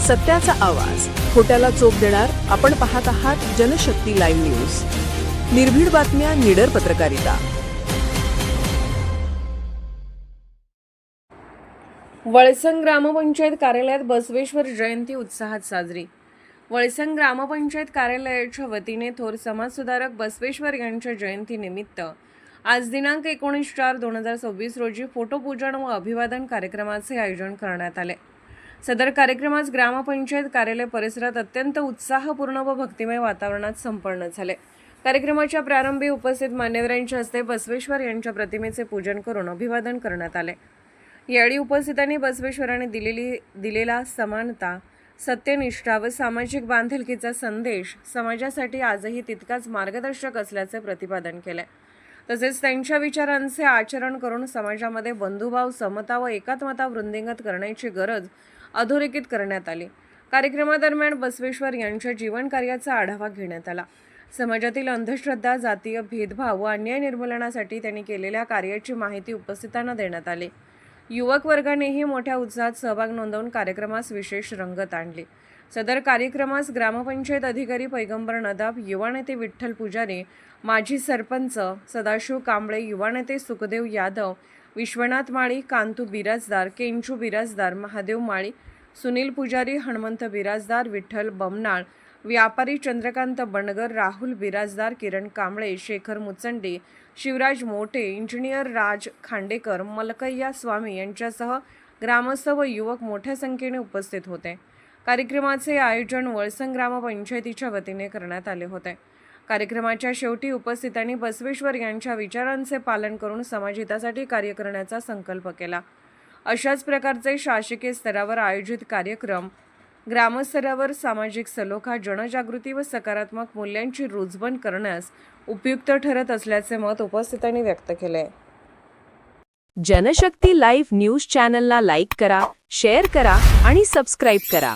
सत्याचा आवाज, खोट्याला चोप देणार. आपण पाहत आहात जनशक्ती लाईव्ह न्यूज. निर्भीड बातम्या, निडर पत्रकारिता. वळसंग ग्रामपंचायत कार्यालयात बसवेश्वर जयंती उत्साहात साजरी. वळसंग ग्रामपंचायत कार्यालयाच्या वतीने थोर समाजसुधारक बसवेश्वर यांच्या जयंतीनिमित्त आज दिनांक 19/4/2026 रोजी फोटोपूजन व अभिवादन कार्यक्रमाचे आयोजन करण्यात आले. सदर कार्यक्रमास ग्रामपंचायत कार्यालय परिसरात अत्यंत उत्साहपूर्ण व भक्तिमय वातावरणात संपन्न झाले. कार्यक्रमाच्या प्रारंभी उपस्थित मान्यवरांच्या हस्ते बसवेश्वर यांच्या प्रतिमेचे पूजन करून अभिवादन करण्यात आले. यावेळी उपस्थितांनी बसवेश्वरांनी दिलेला समानता, सत्यनिष्ठा व सामाजिक बांधिलकीचा संदेश समाजासाठी आजही तितकाच मार्गदर्शक असल्याचे प्रतिपादन केले. तसेच त्यांच्या विचारांचे आचरण करून समाजामध्ये बंधुभाव, समता व एकात्मता वृद्धिंगत करण्याची गरज अधोरेखित करण्यात आली. कार्यक्रमादरम्यान बसवेश्वर यांच्या जीवन कार्याचा आढावा घेण्यात आला. समाजातील अंधश्रद्धा, जातीय भेदभाव व अन्याय निर्मूलनासाठी त्यांनी केलेल्या कार्याची माहिती उपस्थितांना देण्यात आली. युवक वर्गानेही मोठ्या उत्साहात सहभाग नोंदवून कार्यक्रमास विशेष रंगत आणली. सदर कार्यक्रमास ग्रामपंचायत अधिकारी पैगंबर नदाब, युवा नेते विठ्ठल पुजारी, माजी सरपंच सदाशिव कांबळे, युवा नेते सुखदेव यादव, विश्वनाथ माळी, कांतू बिराजदार, केंचू बिराजदार, महादेव माळी, सुनील पुजारी, हनुमंत बिराजदार, विठ्ठल बमनाळ, व्यापारी चंद्रकांत बंडगर, राहुल बिराजदार, किरण कांबळे, शेखर मुचंडी, शिवराज मोठे, इंजिनियर राज खांडेकर, मलकय्या स्वामी यांच्यासह ग्रामस्थ व युवक मोठ्या संख्येने उपस्थित होते. कार्यक्रमाचे आयोजन वळसंग ग्रामपंचायतीच्या वतीने करण्यात आले होते. कार्यक्रमाच्या शेवटी उपस्थितांनी बसवेश्वर यांच्या विचारांचे पालन करून समाजहितासाठी कार्य करण्याचा संकल्प केला. अशाच प्रकारचे शासकीय स्तरावर आयोजित कार्यक्रम ग्रामस्तरावर सामाजिक सलोखा, जनजागृती व सकारात्मक मूल्यांची रुजवण करण्यास उपयुक्त ठरत असल्याचे मत उपस्थितांनी व्यक्त केले. जनशक्ती लाईव्ह न्यूज चॅनलला लाईक करा, शेअर करा आणि सबस्क्राईब करा.